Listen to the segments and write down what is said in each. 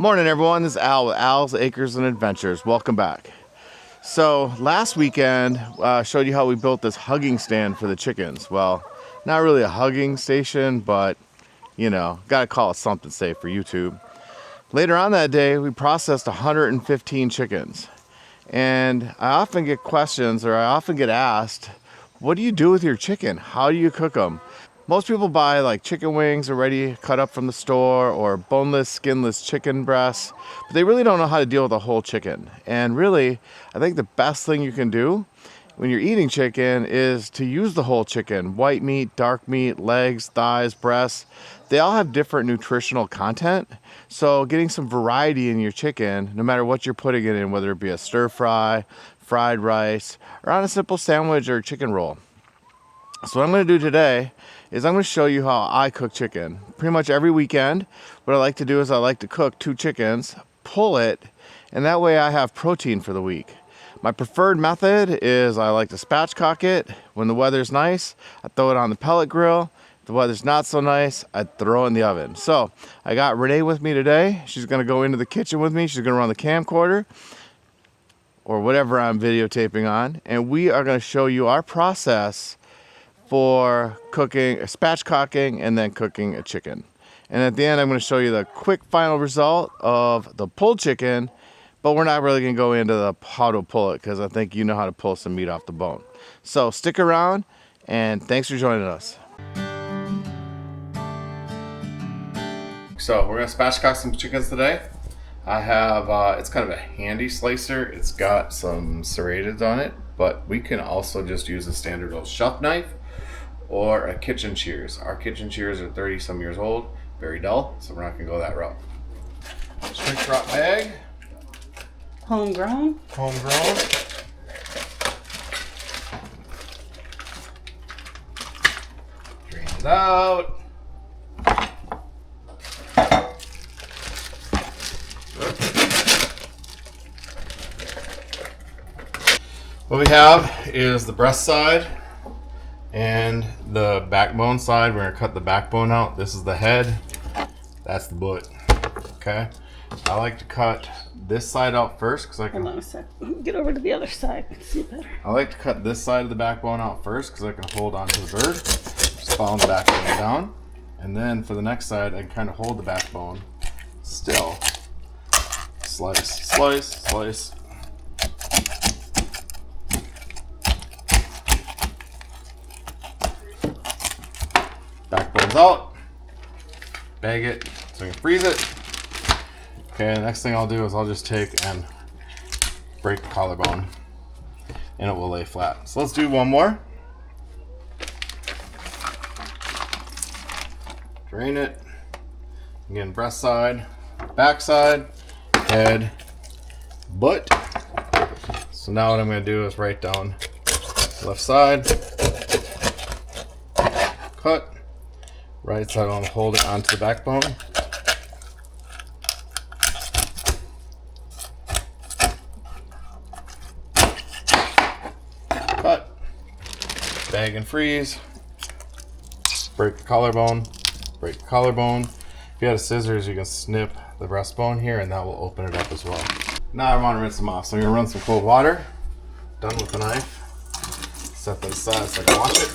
Morning everyone, this is Al with Al's Acres and Adventures. Welcome back. So last weekend showed you how we built this hugging stand for the chickens. Well, not really a hugging station, but you know, gotta call it something safe for YouTube. Later on that day, we processed 115 chickens. And I often get questions, or I often get asked, what do you do with your chicken? How do you cook them? Most people buy like chicken wings already cut up from the store, or boneless, skinless chicken breasts, but they really don't know how to deal with a whole chicken. And really, I think the best thing you can do when you're eating chicken is to use the whole chicken. White meat, dark meat, legs, thighs, breasts, they all have different nutritional content. So getting some variety in your chicken, no matter what you're putting it in, whether it be a stir fry, fried rice, or on a simple sandwich or chicken roll. So what I'm going to do today is I'm going to show you how I cook chicken. Pretty much every weekend, what I like to do is I like to cook 2 chickens, pull it, and that way I have protein for the week. My preferred method is I like to spatchcock it. When the weather's nice, I throw it on the pellet grill. If the weather's not so nice, I throw it in the oven. So I got Renee with me today. She's going to go into the kitchen with me. She's going to run the camcorder or whatever I'm videotaping on, and we are going to show you our process for cooking, spatchcocking, and then cooking a chicken. And at the end, I'm going to show you the quick final result of the pulled chicken, but we're not really going to go into how to pull it because I think you know how to pull some meat off the bone. So stick around, and thanks for joining us. So we're going to spatchcock some chickens today. I have, it's kind of a handy slicer. It's got some serrated on it, but we can also just use a standard old chef knife or a kitchen shears. Our kitchen shears are 30 some years old, very dull, so we're not gonna go that route. Shrink wrap bag. Homegrown. Drain it out. What we have is the breast side and the backbone side. We're gonna cut the backbone out. This is the head, that's the butt. Okay, I like to cut this side out first because I can. Hold on a sec. Get over to the other side. See better. I like to cut this side of the backbone out first because I can hold on to the bird. Just follow the backbone down, and then for the next side, I can kind of hold the backbone still. Slice, slice, slice. Backbone's out. Bag it so we can freeze it. Okay, the next thing I'll do is I'll just take and break the collarbone and it will lay flat. So let's do one more. Drain it. Again, breast side, back side, head, butt. So now what I'm going to do is write down left side, cut. Right side, I'm holding onto the backbone. Cut. Bag and freeze. Break the collarbone. Break the collarbone. If you had a scissors, you can snip the breastbone here and that will open it up as well. Now I want to rinse them off. So I'm going to run some cold water. Done with the knife. Set them aside so I can wash it.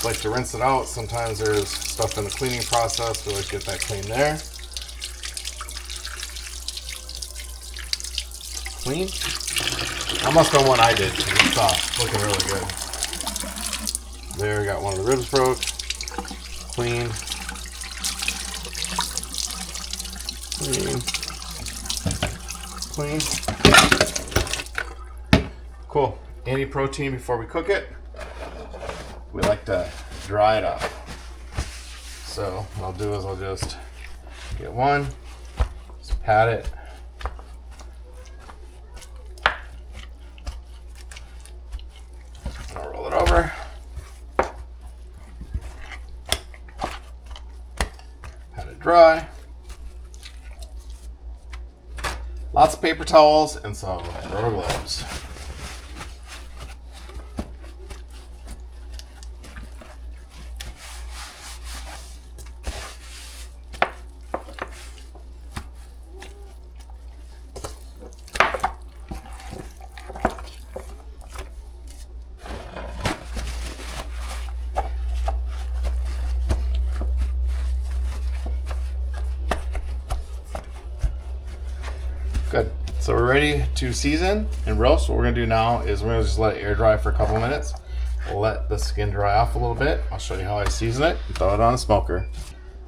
Like to rinse it out. Sometimes there's stuff in the cleaning process. We like to get that clean there. Clean. I must have done what I did because it's looking really good. There, got one of the ribs broke. Clean. Clean. Clean. Cool. Any protein before we cook it. We like to dry it up. So what I'll do is I'll just get one, just pat it. I'll roll it over. Pat it dry. Lots of paper towels and some rubber gloves. Good. So we're ready to season and roast. What we're gonna do now is we're gonna just let it air dry for a couple minutes. We'll let the skin dry off a little bit. I'll show you how I season it and throw it on a smoker.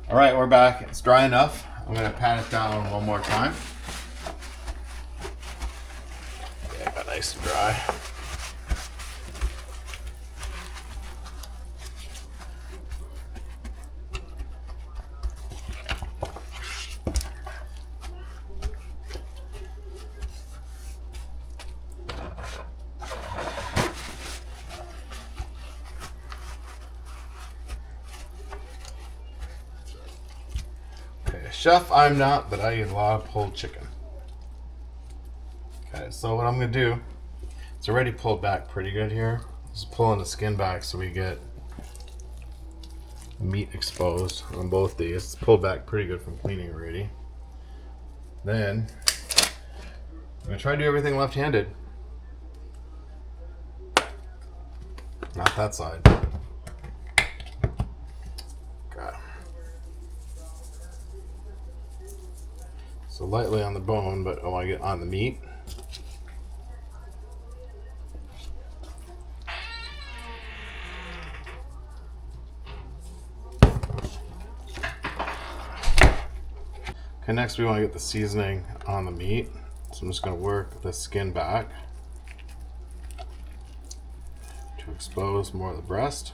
All right, we're back. It's dry enough. I'm gonna pat it down one more time. Yeah, got nice and dry. Chef, I'm not, but I eat a lot of pulled chicken. Okay, so what I'm gonna do, it's already pulled back pretty good here. Just pulling the skin back so we get meat exposed on both these. It's pulled back pretty good from cleaning already. Then, I'm gonna try to do everything left-handed. Not that side. So lightly on the bone, but I want to get on the meat. Okay, next we want to get the seasoning on the meat. So I'm just going to work the skin back to expose more of the breast.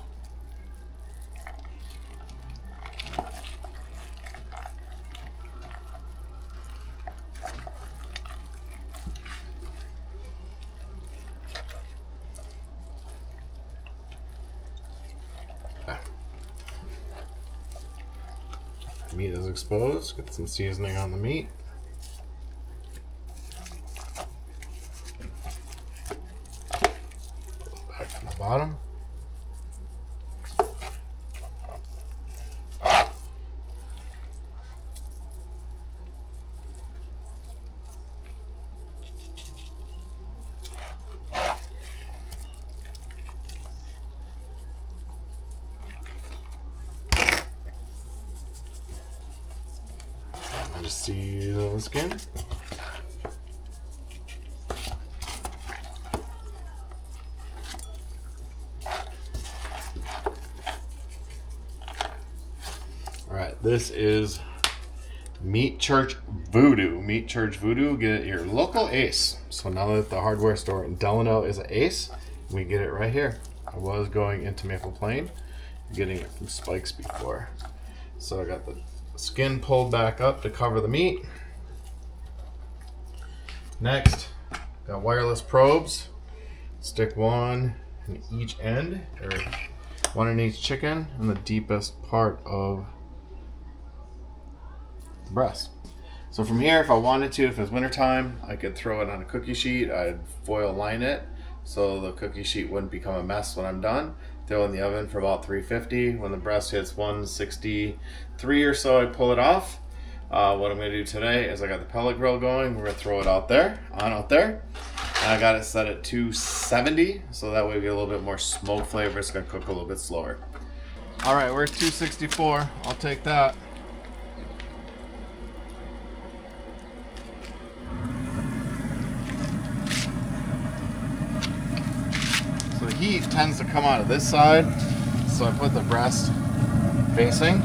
Meat is exposed. Get some seasoning on the meat. Back from the bottom. Just season the skin. All right, this is Meat Church Voodoo. Meat Church Voodoo, get it at your local Ace. So now that the hardware store in Delano is an Ace, we get it right here. I was going into Maple Plain, getting it from Spike's before. So I got the skin pulled back up to cover the meat. Next, got wireless probes. Stick one in each end, or one in each chicken, in the deepest part of the breast. So from here, if I wanted to, if it's wintertime, I could throw it on a cookie sheet. I'd foil line it so the cookie sheet wouldn't become a mess when I'm done. Throw it in the oven for about 350. When the breast hits 163 or so, I pull it off. What I'm gonna do today is I got the pellet grill going. We're gonna throw it out there. And I got it set at 270, so that way we get a little bit more smoke flavor. It's gonna cook a little bit slower. All right, we're at 264. I'll take that. So the heat tends to come out of this side, so I put the breast facing.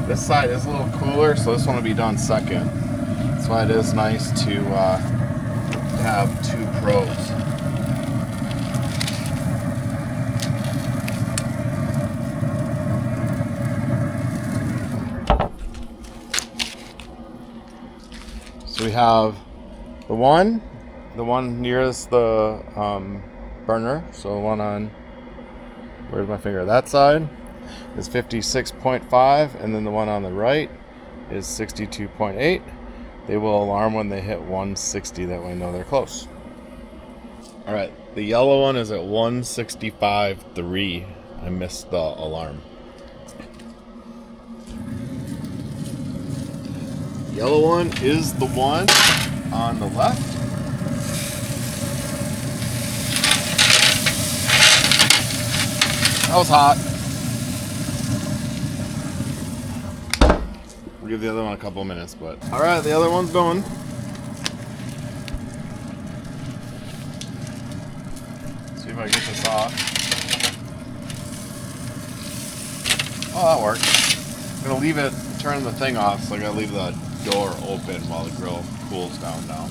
This side is a little cooler, so this one will be done second. That's why it is nice to have two probes. So we have the one nearest the burner, so one on, where's my finger, that side is 56.5, and then the one on the right is 62.8. They will alarm when they hit 160, that way I know they're close. All right, the yellow one is at 165.3. I missed the alarm. Yellow one is the one on the left. That was hot. We'll give the other one a couple minutes, but all right, the other one's going. if I get this off. Oh, that worked. I'm gonna leave it, turn the thing off, so I gotta leave the door open while the grill cools down now.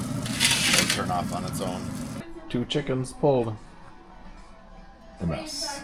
It'll turn off on its own. 2 chickens pulled. A mess.